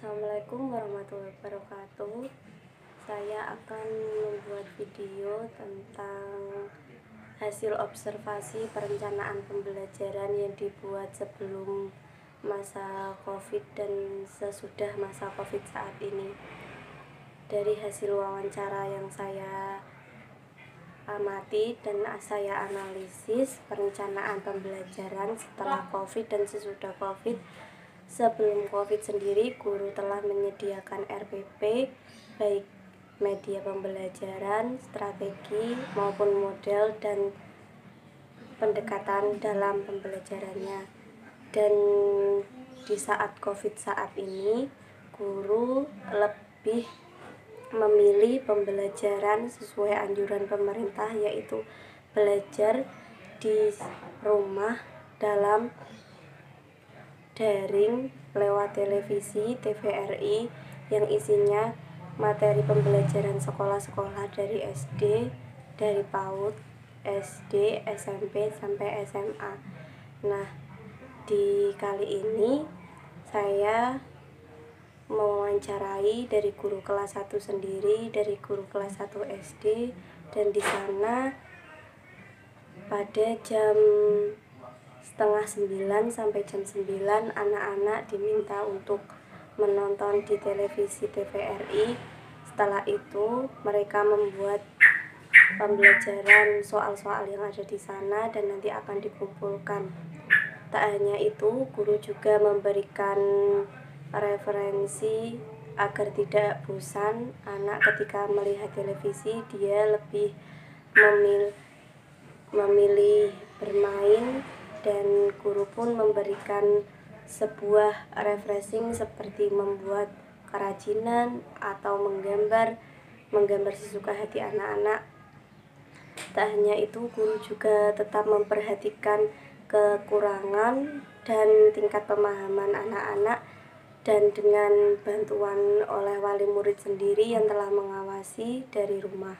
Assalamualaikum warahmatullahi wabarakatuh. Saya akan membuat video tentang hasil observasi perencanaan pembelajaran yang dibuat sebelum masa COVID dan sesudah masa COVID saat ini. Dari hasil wawancara yang saya amati dan saya analisis perencanaan pembelajaran setelah COVID dan sesudah COVID. Sebelum COVID sendiri, guru telah menyediakan RPP, baik media pembelajaran, strategi, maupun model dan pendekatan dalam pembelajarannya. Dan di saat COVID saat ini, guru lebih memilih pembelajaran sesuai anjuran pemerintah, yaitu belajar di rumah dalam daring lewat televisi TVRI yang isinya materi pembelajaran sekolah-sekolah dari SD, dari PAUD, SD, SMP sampai SMA. Nah, di kali ini saya mewawancarai dari guru kelas 1 sendiri, dari guru kelas 1 SD, dan di sana pada jam setengah 9 sampai jam 9 anak-anak diminta untuk menonton di televisi TVRI. Setelah itu mereka membuat pembelajaran soal-soal yang ada di sana dan nanti akan dikumpulkan. Tak hanya itu, guru juga memberikan referensi agar tidak bosan anak ketika melihat televisi. Dia lebih memilih bermain, dan guru pun memberikan sebuah refreshing seperti membuat kerajinan atau menggambar sesuka hati anak-anak. Tak hanya itu, guru juga tetap memperhatikan kekurangan dan tingkat pemahaman anak-anak, dan dengan bantuan oleh wali murid sendiri yang telah mengawasi dari rumah.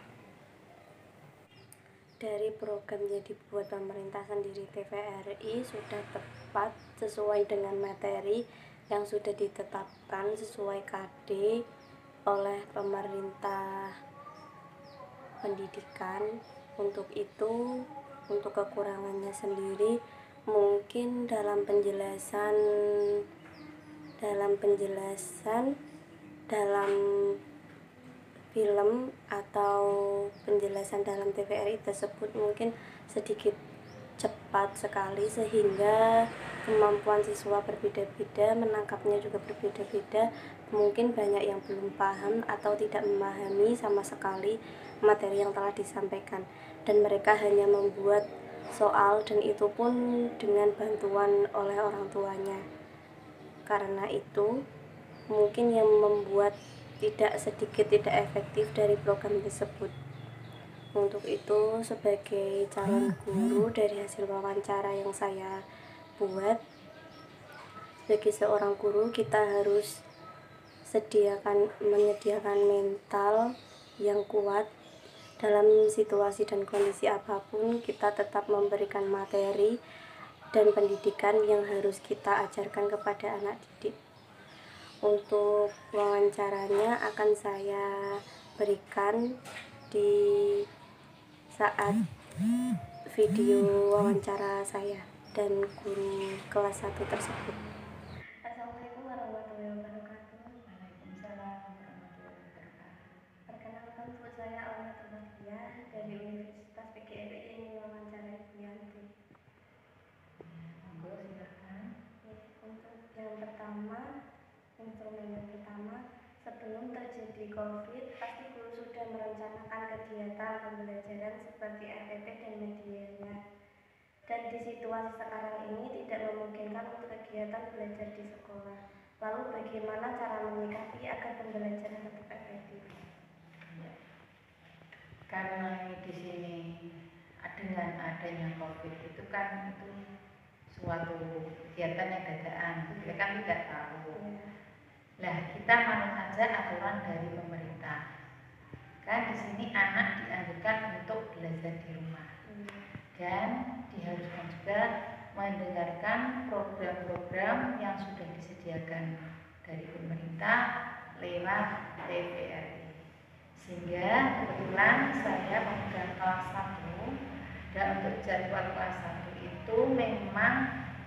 Dari program yang dibuat pemerintah sendiri TVRI sudah tepat sesuai dengan materi yang sudah ditetapkan sesuai KD oleh pemerintah pendidikan. Untuk itu, untuk kekurangannya sendiri mungkin dalam penjelasan dalam film atau penjelasan dalam TVRI tersebut mungkin sedikit cepat sekali, sehingga kemampuan siswa berbeda-beda, menangkapnya juga berbeda-beda. Mungkin banyak yang belum paham atau tidak memahami sama sekali materi yang telah disampaikan, dan mereka hanya membuat soal, dan itu pun dengan bantuan oleh orang tuanya. Karena itu mungkin yang membuat tidak efektif dari program tersebut. Untuk itu, sebagai calon guru, dari hasil wawancara yang saya buat, sebagai seorang guru kita harus menyediakan mental yang kuat. Dalam situasi dan kondisi apapun, kita tetap memberikan materi dan pendidikan yang harus kita ajarkan kepada anak didik. Untuk wawancaranya akan saya berikan di saat video wawancara saya dan guru kelas 1 tersebut. Assalamualaikum warahmatullahi wabarakatuh. Waalaikumsalam warahmatullahi wabarakatuh. Perkenalkan, Bu, saya Alma Tubakia dari Universitas PGRI yang mewawancarai Bu Yanti. Monggo silakan. Untuk instrumen yang pertama, sebelum terjadi COVID, pasti guru sudah merencanakan kegiatan pembelajaran seperti RPP dan medianya. Dan di situasi sekarang ini tidak memungkinkan untuk kegiatan belajar di sekolah. Lalu bagaimana cara menyikapi agar pembelajaran tetap efektif? Ya. Karena di sini dengan adanya COVID itu kan suatu kegiatan yang dadakan, kita kan tidak tahu. Nah, kita manut saja aturan dari pemerintah. Kan di sini anak dianjurkan untuk belajar di rumah, dan diharuskan juga mendengarkan program-program yang sudah disediakan dari pemerintah lewat TVRI. Sehingga kebetulan saya pemegang kelas 1 dan untuk jadwal kelas 1 itu memang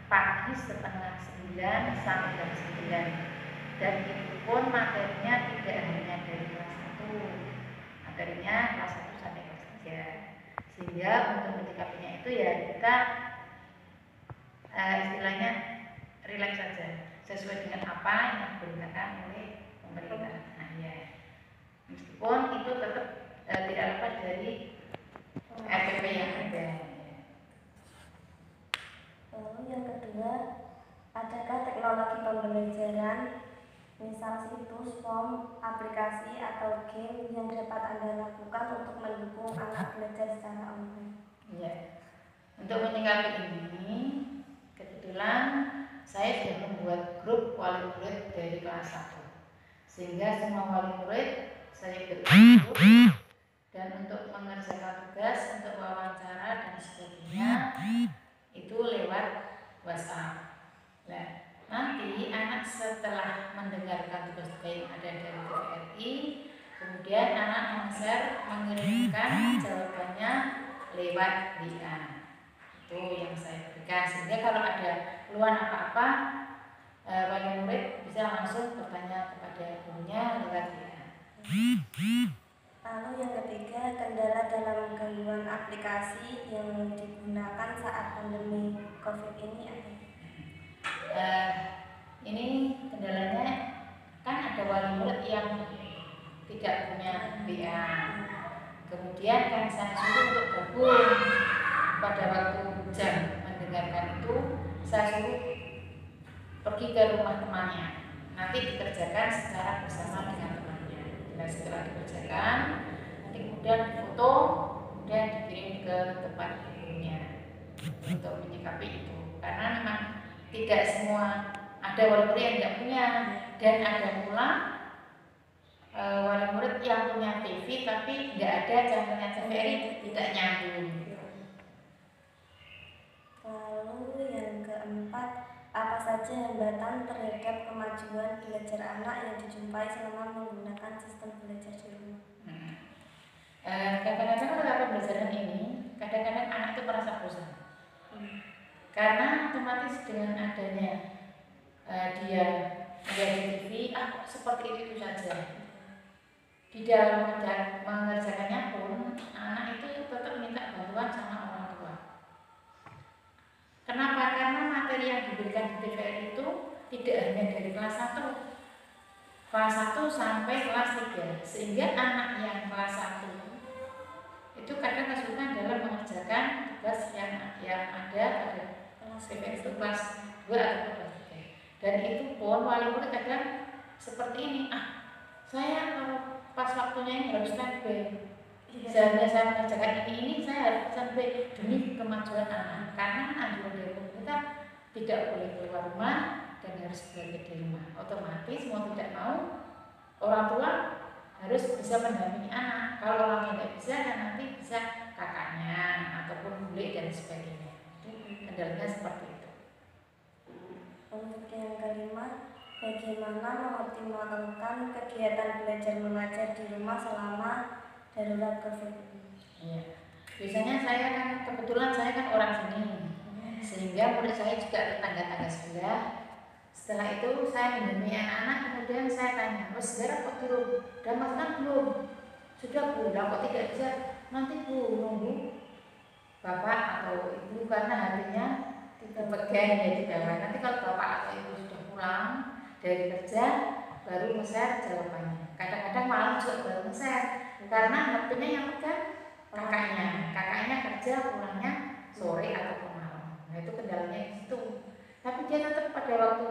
pagi setengah 9 sampai jam 9, dan itu pun materinya tidak hanya dari kelas 1, materinya kelas 1 sampai kelas 3. Sehingga untuk menyikapinya itu ya kita istilahnya rileks saja sesuai dengan apa yang diberitakan oleh pemerintah. Nah ya, meskipun itu tetap tidak lepas dari RPP yang ada. Lalu yang kedua, adakah teknologi pembelajaran, misal situs, form, aplikasi, atau game yang dapat Anda lakukan untuk mendukung anak belajar secara online? Ya, untuk menyikapi ini, kebetulan saya sudah membuat grup wali murid dari kelas 1, sehingga semua wali murid saya berkumpul, dan untuk mengerjakan tugas, untuk wawancara dan sebagainya itu lewat WhatsApp. Nah, nanti anak setelah mendengarkan tugas-tugas yang ada dari TVRI, kemudian anak men-share, mengirimkan jawabannya lewat WA. Itu yang saya berikan, sehingga kalau ada keluhan apa-apa, wali murid bisa langsung bertanya kepada gurunya lewat WA. Lalu yang ketiga, kendala dalam gangguan aplikasi yang digunakan saat pandemi COVID ini ada? Ini kendalanya kan ada wali murid yang tidak punya WA. Kemudian kan saya suruh untuk gabung pada waktu jam mendengarkan itu, saya suruh pergi ke rumah temannya, nanti dikerjakan secara bersama dengan temannya. Dan setelah dikerjakan, nanti kemudian difoto, kemudian dikirim ke tempat gurunya untuk menyikapi itu. Karena memang tidak semua, ada wali murid yang tidak punya, dan ada pula wali murid yang punya TV tapi tidak ada channelnya TVRI, tidak nyambung. Lalu yang keempat, apa saja hambatan terhadap kemajuan belajar anak yang dijumpai selama menggunakan sistem belajar di rumah? Kadang-kadang pada pembelajaran ini, kadang-kadang anak itu merasa bosan, karena otomatis dengan adanya dia melihat TV, seperti itu saja. Di dalam mengerjakannya pun, anak itu tetap minta bantuan sama orang tua. Kenapa? Karena materi yang diberikan di TVRI itu tidak hanya dari kelas 1, kelas 1 sampai kelas 3, sehingga anak yang kelas 1 itu kadang kesulitan dalam mengerjakan tugas yang ada pada kelas TVRI itu kelas 2 atau kelas 3. Dan itu pun wali murid kadang seperti ini, saya kalau pas waktunya ini harus standby. Seharusnya saya mengerjakan ini saya harus standby demi kemajuan anak, karena anjuran dari pemerintah tidak boleh keluar rumah dan harus belajar di rumah. Otomatis mau tidak mau orang tua harus bisa mendampingi anak. Kalau orang tua tidak bisa, kan nanti bisa kakaknya ataupun bule dan sebagainya. Kendalanya seperti itu. Untuk yang kelima, bagaimana mengoptimalkan kegiatan belajar mengajar di rumah selama darurat COVID ini? Iya. Biasanya saya kan kebetulan saya kan orang sini, sehingga murid saya juga tetangga-tangga sebelah. Setelah itu saya menemui anak-anak, kemudian saya tanya, saudara kok belum? Udah makan belum? Sudah Bu, kok tidak bisa? Nanti Bu nunggu bapak atau ibu, karena harinya pegang ya di bawah. Nanti kalau bapak atau ibu sudah pulang dari kerja, baru nge-share jawabannya. Kadang-kadang malam juga baru nge-share, karena HP-nya yang pegang kakaknya kerja pulangnya sore atau malam. Nah itu kendalanya di situ. Tapi dia tetap pada waktu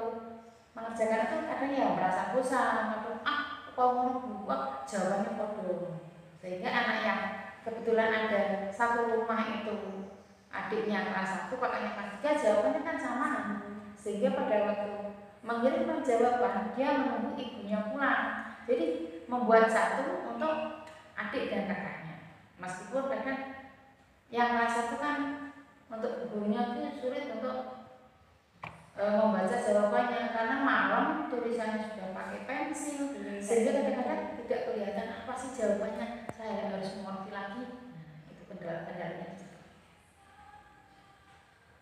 mengerjakan itu kadang ya merasa bosan, atau mau buat jawabannya bodoh. Sehingga anak yang kebetulan ada satu rumah itu adiknya kelas 1, kakaknya kelas 3, jawabannya kan sama. Sehingga pada waktu mengirimkan jawaban, dia menunggu ibunya pulang. Jadi membuat satu untuk adik dan kakaknya. Meskipun kadang yang kelas 1 kan untuk gurunya itu sulit untuk membaca jawabannya karena malam tulisannya sudah pakai pensil sehingga kadang-kadang tidak kelihatan apa sih jawabannya, saya harus mengerti lagi. Nah, itu kendala-kendalanya.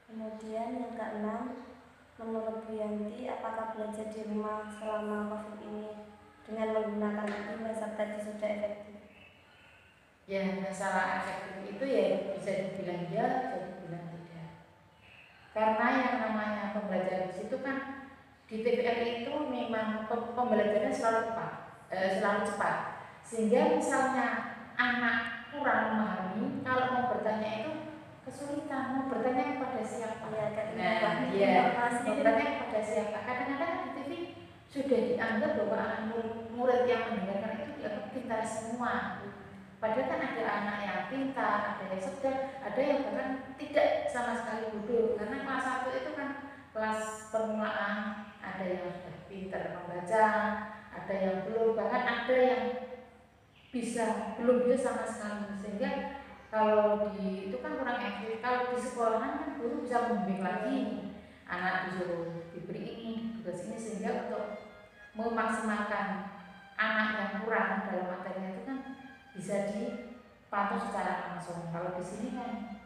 Kemudian yang keenam, menurut Bu Yanti, apakah belajar di rumah selama COVID ini dengan menggunakan bahasa tadi sudah efektif? Ya, masalah efektif itu ya bisa dibilang ya, bisa dibilang tidak. Karena yang namanya pembelajaran di situ kan di TVRI itu memang pembelajarannya selalu cepat. Sehingga misalnya anak kurang memahami, kalau mau bertanya itu kesulitan, mau bertanya kepada siapa? Mau bertanya kepada siapa? Kadang-kadang di TV sudah dianggap bahwa anak murid yang mendengarkan itu dianggap pintar semua. Padahal kan ada anak yang pintar, ada yang sedang, ada yang bahkan tidak sama sekali bodoh. Karena kelas 1 itu kan kelas permulaan, ada yang sudah pintar membaca, ada yang belum, bahkan ada yang belum bisa sama sekali. Sehingga kalau itu kan kurang efektif. Kalau di sekolahan kan guru bisa membimbing lagi, anak disuruh diberi ini, tugas ini, sehingga untuk memaksimalkan anak yang kurang dalam materinya itu kan bisa dipantau secara langsung. Kalau di sini kan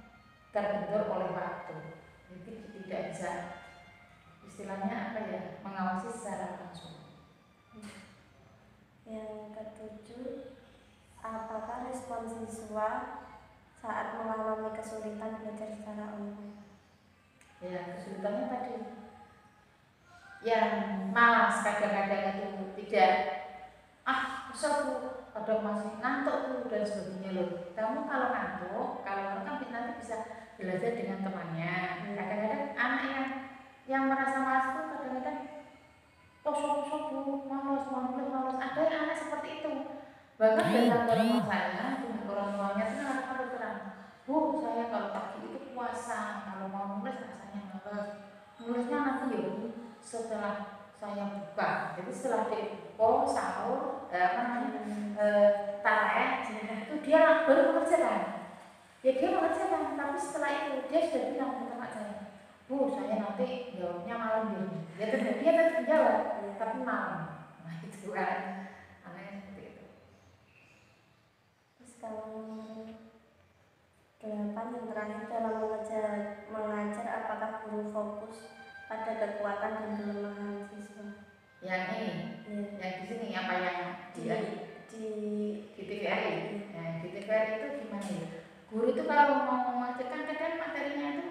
terbentur oleh waktu, jadi tidak bisa istilahnya apa ya, mengawasi secara langsung. Yang ketujuh, apakah respon siswa saat mengalami kesulitan belajar secara online? Ya, kesulitannya tadi yang malas, kadang-kadang itu tidak bisa Bu, kadang masih ngantuk tuh dan sebagainya loh. Kamu kalau ngantuk, kalau kan nanti bisa belajar dengan temannya. Kadang-kadang anak yang merasa malas itu kadang-kadang kosong Bu, malas. Ada yang anak seperti itu. Bahkan datang ke rumah saya dengan orang tuanya itu anak terang, Bu, saya kalau pagi itu puasa, kalau mau nulis rasanya malas. Nulisnya nanti ya Bu, setelah saya buka. Jadi setelah dipo sahur tarawih itu dia baru mengerjakan. Ya dia mengerjakan, tapi setelah itu dia sudah bilang ke teman saya, Bu, saya nanti jawabnya malam ini. Dia tetap jawab, tapi malam. Nah itu kan aneh seperti itu. Terus kalau nomor 8 yang terakhir, dalam mengajar apakah guru fokus pada kekuatan dan kelemahan siswa? Yang ini, yang di sini apa yang di TVRI? Nah, di TVRI itu gimana ya? Guru itu kalau mau mengajarkan kadang materinya itu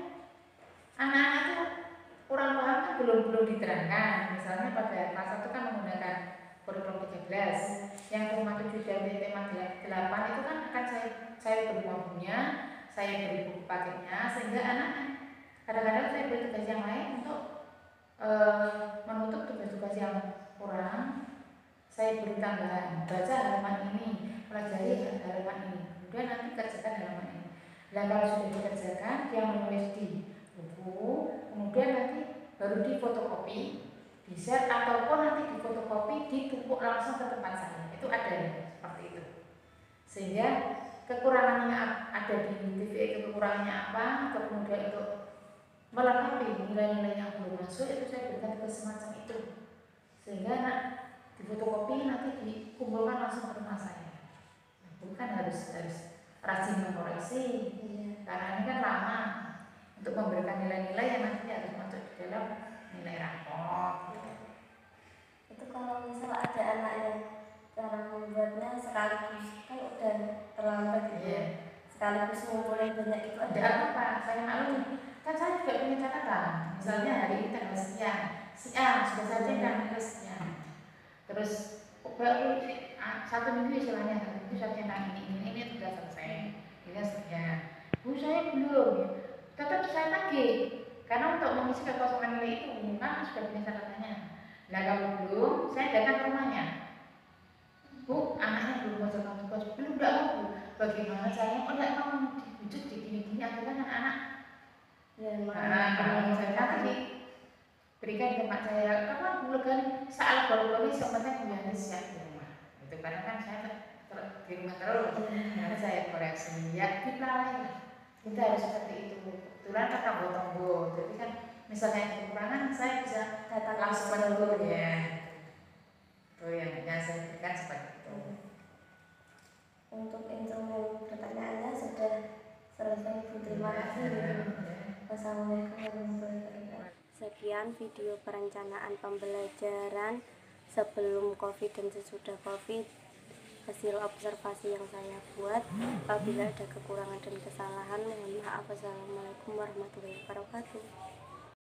anak-anak itu kurang paham kan belum diterangkan. Misalnya pada kelas 1 kan menggunakan kurikulum 13, yang tema 7 dan tema 8 itu kan akan saya beri bukunya, saya beri buku paketnya, sehingga anak kadang-kadang saya beri tugas yang lain untuk menutup tugas-tugas yang kurang. Saya beri tambahan, baca halaman ini, pelajari halaman ini, kemudian nanti kerjakan halaman ini. Nah kalau sudah dikerjakan, dia menulis di buku, kemudian nanti baru difotokopi, di share, ataupun nanti difotokopi, ditumpuk langsung ke tempat saya. Itu ada ya, seperti itu. Sehingga kekurangannya ada di TV itu, kekurangannya apa, atau kemudian untuk melengkapi nilai-nilai yang belum masuk, itu saya berikan ke semacam itu, sehingga difotokopi nanti dikumpulkan langsung ke rumah saya. Bukan harus rajin mengoreksi, karena ini kan lama untuk memberikan nilai-nilai yang nanti harus masuk di dalam nilai rapor. Itu kalau misal ada anak yang cara membuatnya sekaligus, kan udah terlambat gitu ya. Sekaligus ngumpulin banyak itu ada apa? Saya maklum. Kan saya juga punya catatan. Misalnya hari ini tanggal sekian, sudah saja kan tanggal sekian. Terus baru 1 minggu istilahnya, 1 minggu saya tentang ini sudah selesai. Ini sekian. Bu, saya belum. Tetap saya tagih. Karena untuk mengisi kekosongan nilai itu kan sudah punya catatannya. Nah kalau belum, saya datang ke rumahnya. Bu, anaknya belum mengerjakan tugas. Belum, enggak Bu. Bagaimana saya? Enggak mau dibujuk di gini-gini, akhirnya anak kalau saya tadi berikan tempat saya, kapan bulan saat baru-baru sebenarnya punya siap di rumah. Itu karena kan saya di rumah terus, karena saya koreksi ya kita harus seperti itu. Kebetulan kan tanggo-tanggo, jadi kan misalnya ada kekurangan saya bisa datang langsung menegur ya. Itu yang saya berikan seperti itu. Untuk instrumen pertanyaannya sudah selesai, Bu. Terima kasih. Wassalamualaikum warahmatullahi wabarakatuh. Sekian video perencanaan pembelajaran sebelum COVID dan sesudah COVID, hasil observasi yang saya buat. Apabila ada kekurangan dan kesalahan, mohon maaf. Wassalamualaikum warahmatullahi wabarakatuh.